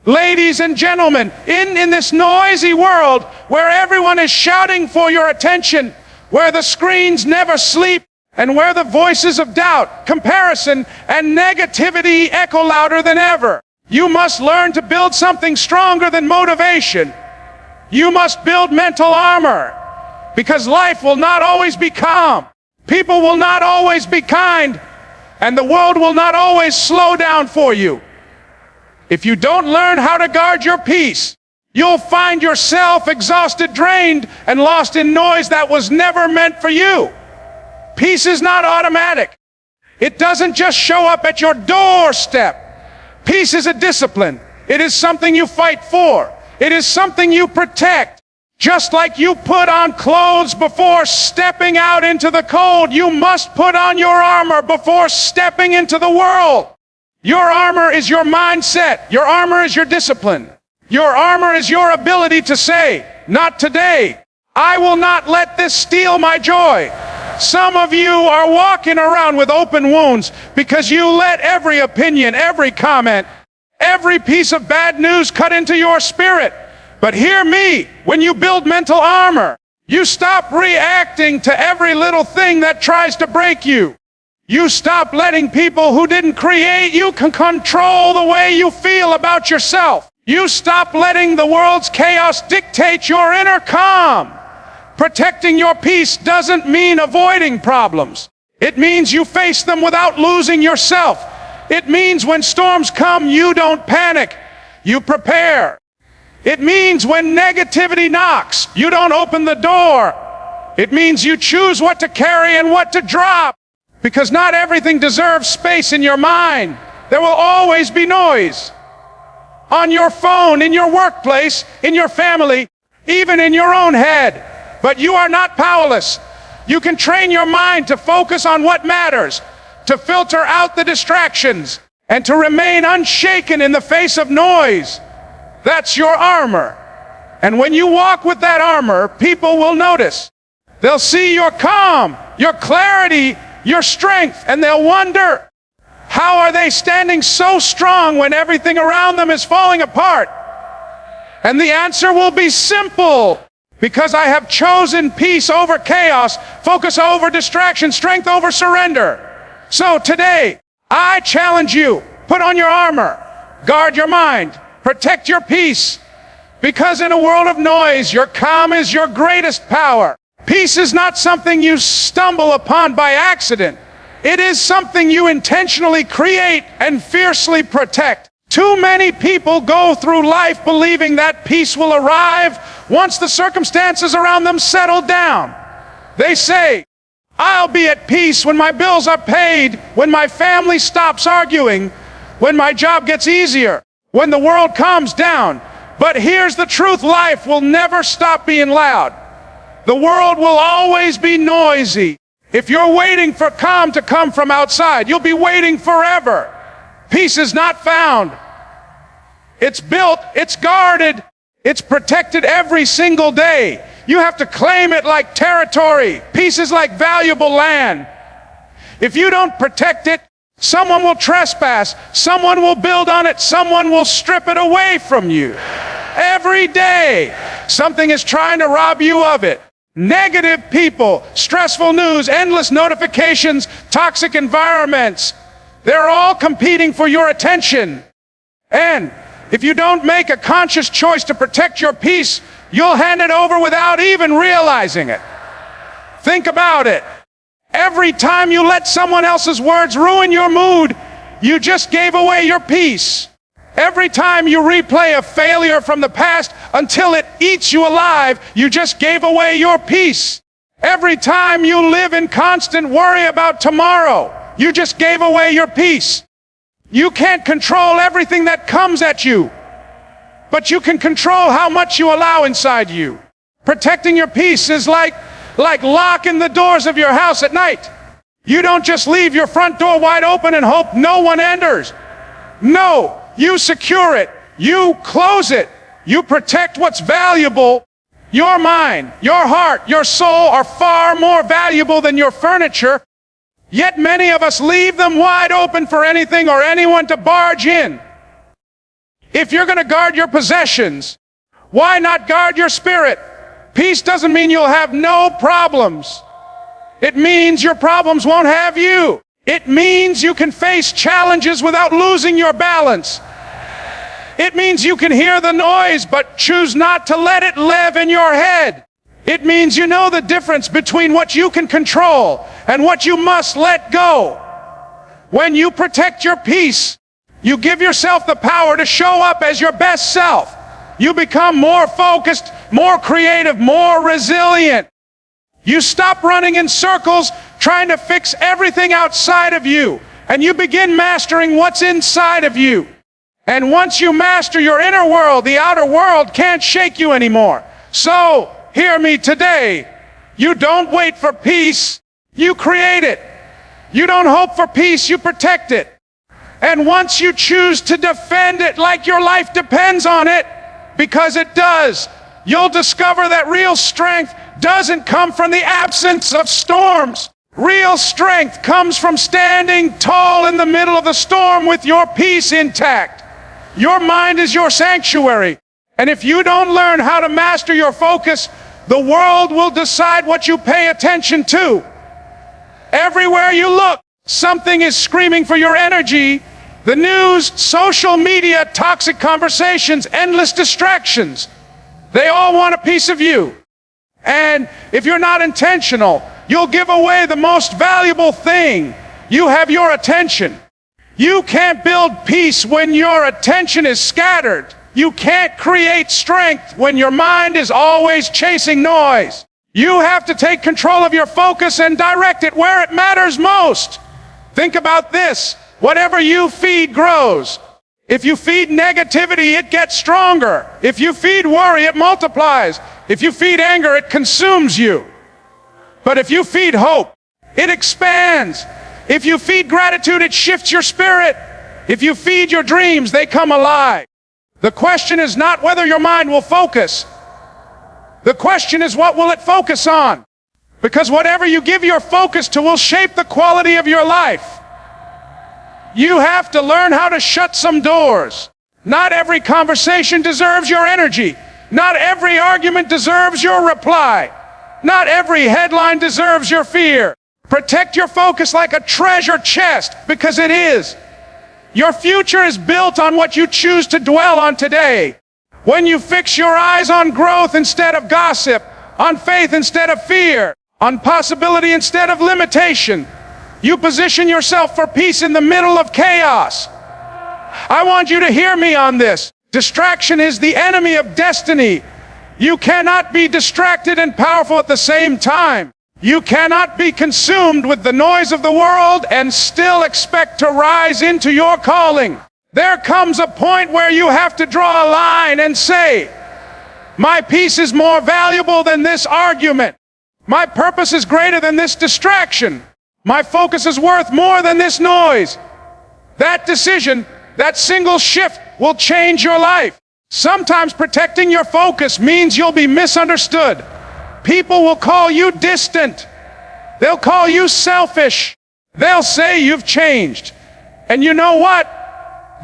Ladies and gentlemen, in this noisy world where everyone is shouting for your attention, where the screens never sleep, and where the voices of doubt, comparison, and negativity echo louder than ever, you must learn to build something stronger than motivation. You must build mental armor, because life will not always be calm. People will not always be kind, and the world will not always slow down for you. If you don't learn how to guard your peace, you'll find yourself exhausted, drained, and lost in noise that was never meant for you. Peace is not automatic. It doesn't just show up at your doorstep. Peace is a discipline. It is something you fight for. It is something you protect. Just like you put on clothes before stepping out into the cold, you must put on your armor before stepping into the world. Your armor is your mindset. Your armor is your discipline. Your armor is your ability to say, "Not today. I will not let this steal my joy." Some of you are walking around with open wounds because you let every opinion, every comment, every piece of bad news cut into your spirit. But hear me, when you build mental armor, you stop reacting to every little thing that tries to break you. You stop letting people who didn't create you can control the way you feel about yourself. You stop letting the world's chaos dictate your inner calm. Protecting your peace doesn't mean avoiding problems. It means you face them without losing yourself. It means when storms come, you don't panic. You prepare. It means when negativity knocks, you don't open the door. It means you choose what to carry and what to drop. Because not everything deserves space in your mind. There will always be noise. On your phone, in your workplace, in your family, even in your own head. But you are not powerless. You can train your mind to focus on what matters, to filter out the distractions, and to remain unshaken in the face of noise. That's your armor. And when you walk with that armor, people will notice. They'll see your calm, your clarity, your strength, and they'll wonder, how are they standing so strong when everything around them is falling apart? And the answer will be simple. Because I have chosen peace over chaos, focus over distraction, strength over surrender. So today, I challenge you, put on your armor, guard your mind, protect your peace. Because in a world of noise, your calm is your greatest power. Peace is not something you stumble upon by accident. It is something you intentionally create and fiercely protect. Too many people go through life believing that peace will arrive once the circumstances around them settle down. They say, "I'll be at peace when my bills are paid, when my family stops arguing, when my job gets easier, when the world calms down." But here's the truth, life will never stop being loud. The world will always be noisy. If you're waiting for calm to come from outside, you'll be waiting forever. Peace is not found. It's built, it's guarded, it's protected every single day. You have to claim it like territory. Peace is like valuable land. If you don't protect it, someone will trespass, someone will build on it, someone will strip it away from you. Every day, something is trying to rob you of it. Negative people, stressful news, endless notifications, toxic environments. They're all competing for your attention. And if you don't make a conscious choice to protect your peace, you'll hand it over without even realizing it. Think about it. Every time you let someone else's words ruin your mood, you just gave away your peace. Every time you replay a failure from the past until it eats you alive, you just gave away your peace. Every time you live in constant worry about tomorrow, you just gave away your peace. You can't control everything that comes at you, but you can control how much you allow inside you. Protecting your peace is like locking the doors of your house at night. You don't just leave your front door wide open and hope no one enters. No, you secure it. You close it. You protect what's valuable. Your mind, your heart, your soul are far more valuable than your furniture. Yet many of us leave them wide open for anything or anyone to barge in. If you're going to guard your possessions, why not guard your spirit? Peace doesn't mean you'll have no problems. It means your problems won't have you. It means you can face challenges without losing your balance. It means you can hear the noise but choose not to let it live in your head. It means you know the difference between what you can control and what you must let go. When you protect your peace, you give yourself the power to show up as your best self. You become more focused, more creative, more resilient. You stop running in circles trying to fix everything outside of you, and you begin mastering what's inside of you. And once you master your inner world, the outer world can't shake you anymore. So, hear me today. You don't wait for peace, you create it. You don't hope for peace, you protect it. And once you choose to defend it like your life depends on it, because it does, you'll discover that real strength doesn't come from the absence of storms. Real strength comes from standing tall in the middle of the storm with your peace intact. Your mind is your sanctuary. And if you don't learn how to master your focus, the world will decide what you pay attention to. Everywhere you look, something is screaming for your energy. The news, social media, toxic conversations, endless distractions. They all want a piece of you. And if you're not intentional, you'll give away the most valuable thing. You have your attention. You can't build peace when your attention is scattered. You can't create strength when your mind is always chasing noise. You have to take control of your focus and direct it where it matters most. Think about this. Whatever you feed grows. If you feed negativity, it gets stronger. If you feed worry, it multiplies. If you feed anger, it consumes you. But if you feed hope, it expands. If you feed gratitude, it shifts your spirit. If you feed your dreams, they come alive. The question is not whether your mind will focus. The question is, what will it focus on? Because whatever you give your focus to will shape the quality of your life. You have to learn how to shut some doors. Not every conversation deserves your energy. Not every argument deserves your reply. Not every headline deserves your fear. Protect your focus like a treasure chest, because it is. Your future is built on what you choose to dwell on today. When you fix your eyes on growth instead of gossip, on faith instead of fear, on possibility instead of limitation, you position yourself for peace in the middle of chaos. I want you to hear me on this. Distraction is the enemy of destiny. You cannot be distracted and powerful at the same time. You cannot be consumed with the noise of the world and still expect to rise into your calling. There comes a point where you have to draw a line and say, my peace is more valuable than this argument. My purpose is greater than this distraction. My focus is worth more than this noise. That decision, that single shift will change your life. Sometimes protecting your focus means you'll be misunderstood. People will call you distant. They'll call you selfish. They'll say you've changed. And you know what?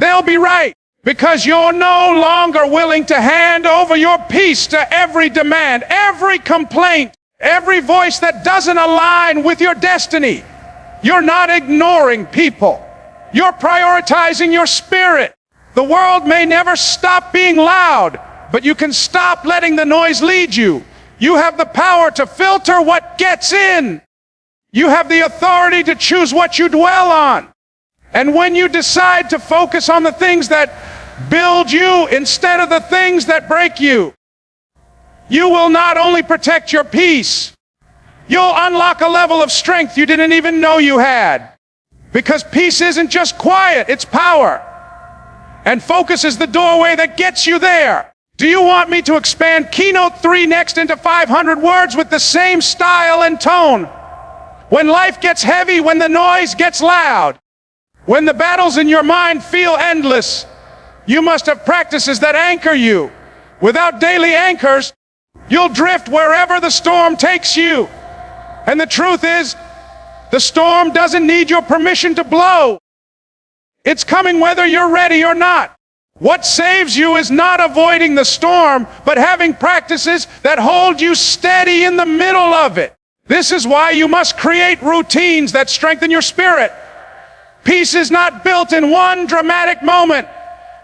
They'll be right, because you're no longer willing to hand over your peace to every demand, every complaint, every voice that doesn't align with your destiny. You're not ignoring people. You're prioritizing your spirit. The world may never stop being loud, but you can stop letting the noise lead you. You have the power to filter what gets in. You have the authority to choose what you dwell on. And when you decide to focus on the things that build you instead of the things that break you, you will not only protect your peace, you'll unlock a level of strength you didn't even know you had. Because peace isn't just quiet, it's power. And focus is the doorway that gets you there. Do you want me to expand Keynote 3 next into 500 words with the same style and tone? When life gets heavy, when the noise gets loud, when the battles in your mind feel endless, you must have practices that anchor you. Without daily anchors, you'll drift wherever the storm takes you. And the truth is, the storm doesn't need your permission to blow. It's coming whether you're ready or not. What saves you is not avoiding the storm, but having practices that hold you steady in the middle of it. This is why you must create routines that strengthen your spirit. Peace is not built in one dramatic moment.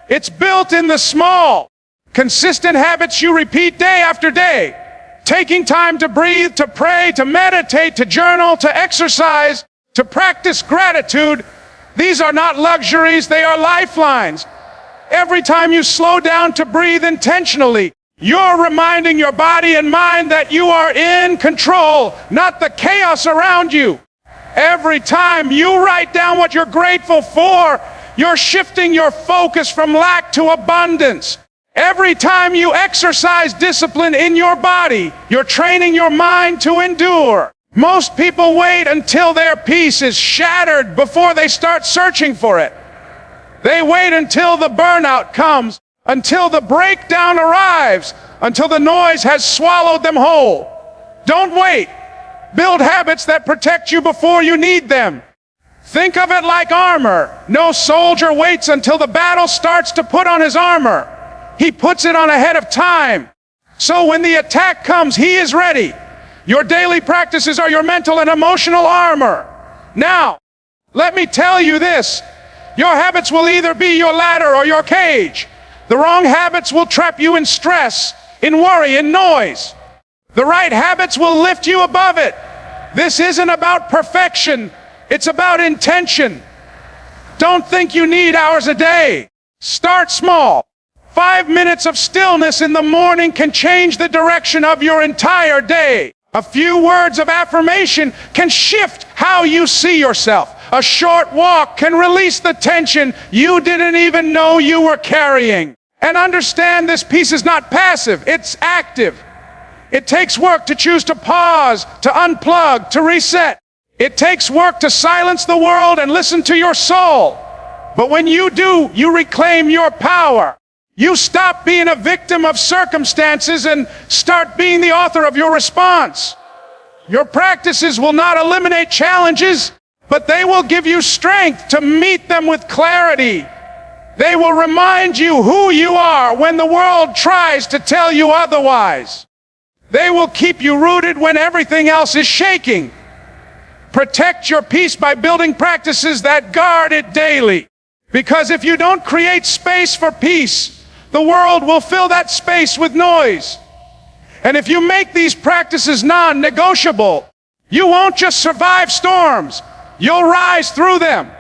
It's built in the small, consistent habits you repeat day after day. Taking time to breathe, to pray, to meditate, to journal, to exercise, to practice gratitude. These are not luxuries, they are lifelines. Every time you slow down to breathe intentionally, you're reminding your body and mind that you are in control, not the chaos around you. Every time you write down what you're grateful for, you're shifting your focus from lack to abundance. Every time you exercise discipline in your body, you're training your mind to endure. Most people wait until their peace is shattered before they start searching for it. They wait until the burnout comes, until the breakdown arrives, until the noise has swallowed them whole. Don't wait. Build habits that protect you before you need them. Think of it like armor. No soldier waits until the battle starts to put on his armor. He puts it on ahead of time. So when the attack comes, he is ready. Your daily practices are your mental and emotional armor. Now, let me tell you this. Your habits will either be your ladder or your cage. The wrong habits will trap you in stress, in worry, in noise. The right habits will lift you above it. This isn't about perfection. It's about intention. Don't think you need hours a day. Start small. 5 minutes of stillness in the morning can change the direction of your entire day. A few words of affirmation can shift how you see yourself. A short walk can release the tension you didn't even know you were carrying. And understand, this peace is not passive, it's active. It takes work to choose to pause, to unplug, to reset. It takes work to silence the world and listen to your soul. But when you do, you reclaim your power. You stop being a victim of circumstances and start being the author of your response. Your practices will not eliminate challenges, but they will give you strength to meet them with clarity. They will remind you who you are when the world tries to tell you otherwise. They will keep you rooted when everything else is shaking. Protect your peace by building practices that guard it daily. Because if you don't create space for peace, the world will fill that space with noise. And if you make these practices non-negotiable, you won't just survive storms, you'll rise through them.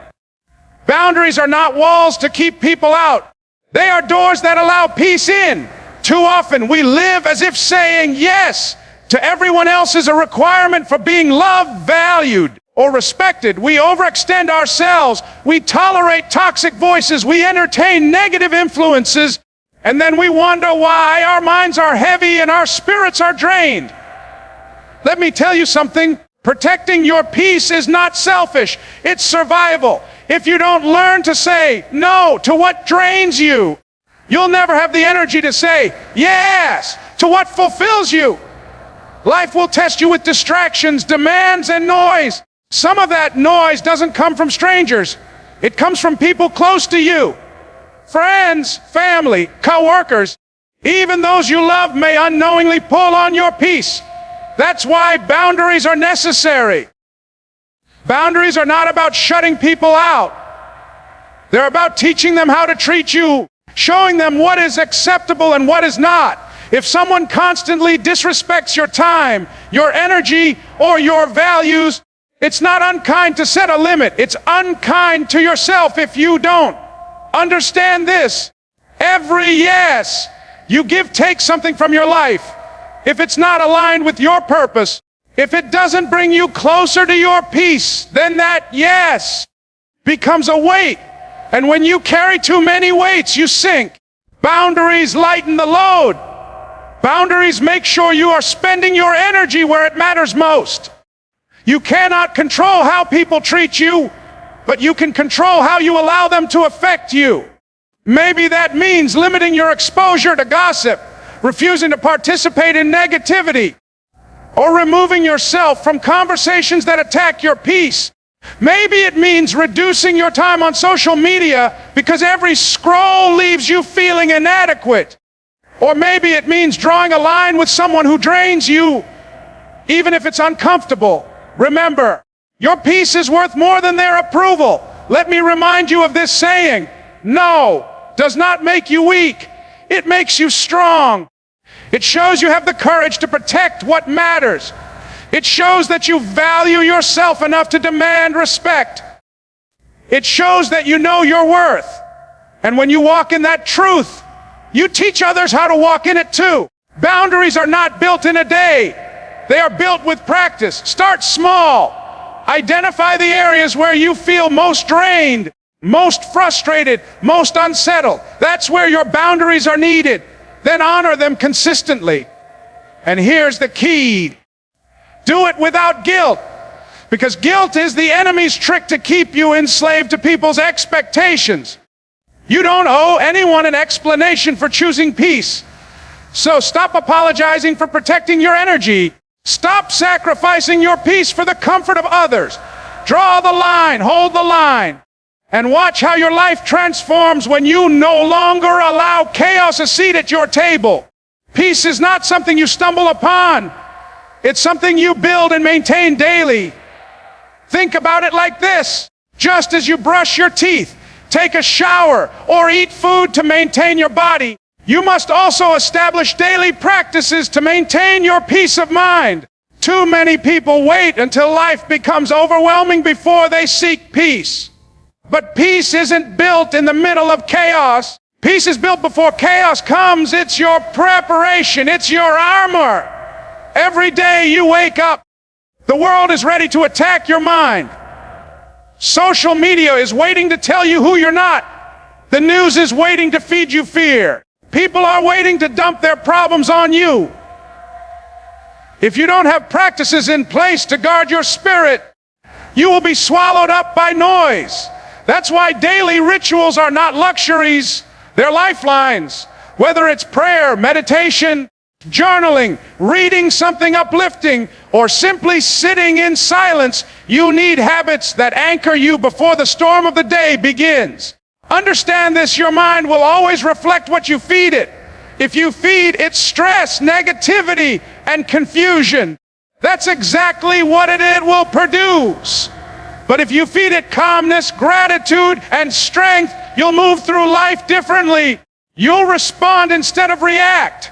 Boundaries are not walls to keep people out. They are doors that allow peace in. Too often we live as if saying yes to everyone else is a requirement for being loved, valued, or respected. We overextend ourselves. We tolerate toxic voices. We entertain negative influences. And then we wonder why our minds are heavy and our spirits are drained. Let me tell you something. Protecting your peace is not selfish. It's survival. If you don't learn to say no to what drains you, you'll never have the energy to say yes to what fulfills you. Life will test you with distractions, demands, and noise. Some of that noise doesn't come from strangers. It comes from people close to you. Friends, family, co-workers, even those you love may unknowingly pull on your peace. That's why boundaries are necessary. Boundaries are not about shutting people out. They're about teaching them how to treat you, showing them what is acceptable and what is not. If someone constantly disrespects your time, your energy, or your values, it's not unkind to set a limit. It's unkind to yourself if you don't. Understand this. Every yes you give takes something from your life. If it's not aligned with your purpose, if it doesn't bring you closer to your peace, then that yes becomes a weight. And when you carry too many weights, you sink. Boundaries lighten the load. Boundaries make sure you are spending your energy where it matters most. You cannot control how people treat you, but you can control how you allow them to affect you. Maybe that means limiting your exposure to gossip, refusing to participate in negativity, or removing yourself from conversations that attack your peace. Maybe it means reducing your time on social media because every scroll leaves you feeling inadequate. Or maybe it means drawing a line with someone who drains you, even if it's uncomfortable. Remember, your peace is worth more than their approval. Let me remind you of this saying: no does not make you weak, it makes you strong. It shows you have the courage to protect what matters. It shows that you value yourself enough to demand respect. It shows that you know your worth. And when you walk in that truth, you teach others how to walk in it too. Boundaries are not built in a day. They are built with practice. Start small. Identify the areas where you feel most drained, most frustrated, most unsettled. That's where your boundaries are needed. Then honor them consistently. And here's the key. Do it without guilt, because guilt is the enemy's trick to keep you enslaved to people's expectations. You don't owe anyone an explanation for choosing peace. So stop apologizing for protecting your energy. Stop sacrificing your peace for the comfort of others. Draw the line, hold the line, and watch how your life transforms when you no longer allow chaos a seat at your table. Peace is not something you stumble upon. It's something you build and maintain daily. Think about it like this. Just as you brush your teeth, take a shower, or eat food to maintain your body, you must also establish daily practices to maintain your peace of mind. Too many people wait until life becomes overwhelming before they seek peace. But peace isn't built in the middle of chaos. Peace is built before chaos comes. It's your preparation. It's your armor. Every day you wake up, the world is ready to attack your mind. Social media is waiting to tell you who you're not. The news is waiting to feed you fear. People are waiting to dump their problems on you. If you don't have practices in place to guard your spirit, you will be swallowed up by noise. That's why daily rituals are not luxuries, they're lifelines. Whether it's prayer, meditation, journaling, reading something uplifting, or simply sitting in silence, you need habits that anchor you before the storm of the day begins. Understand this: your mind will always reflect what you feed it. If you feed it stress, negativity, and confusion, that's exactly what it will produce. But if you feed it calmness, gratitude, and strength, you'll move through life differently. You'll respond instead of react.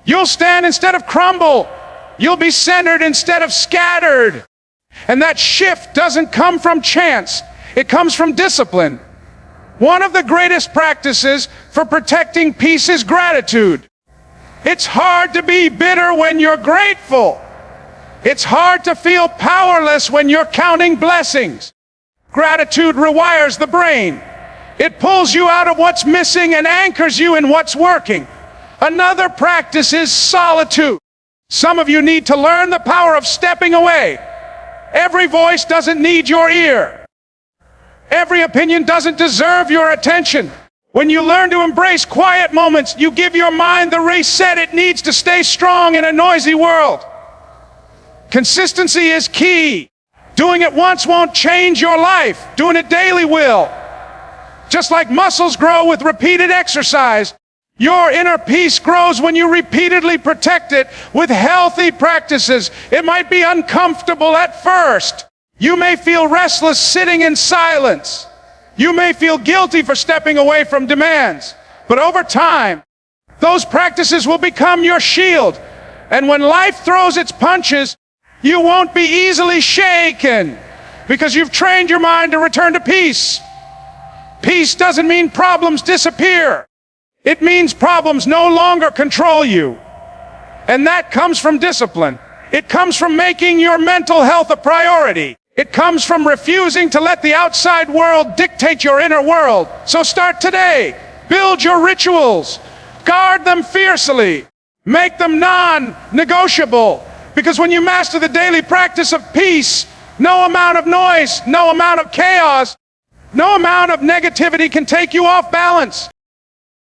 You'll stand instead of crumble. You'll be centered instead of scattered. And that shift doesn't come from chance. It comes from discipline. One of the greatest practices for protecting peace is gratitude. It's hard to be bitter when you're grateful. It's hard to feel powerless when you're counting blessings. Gratitude rewires the brain. It pulls you out of what's missing and anchors you in what's working. Another practice is solitude. Some of you need to learn the power of stepping away. Every voice doesn't need your ear. Every opinion doesn't deserve your attention. When you learn to embrace quiet moments, you give your mind the reset it needs to stay strong in a noisy world. Consistency is key. Doing it once won't change your life. Doing it daily will. Just like muscles grow with repeated exercise, your inner peace grows when you repeatedly protect it with healthy practices. It might be uncomfortable at first. You may feel restless sitting in silence. You may feel guilty for stepping away from demands. But over time, those practices will become your shield. And when life throws its punches, you won't be easily shaken because you've trained your mind to return to peace. Peace doesn't mean problems disappear. It means problems no longer control you. And that comes from discipline. It comes from making your mental health a priority. It comes from refusing to let the outside world dictate your inner world. So start today. Build your rituals. Guard them fiercely. Make them non-negotiable. Because when you master the daily practice of peace, no amount of noise, no amount of chaos, no amount of negativity can take you off balance.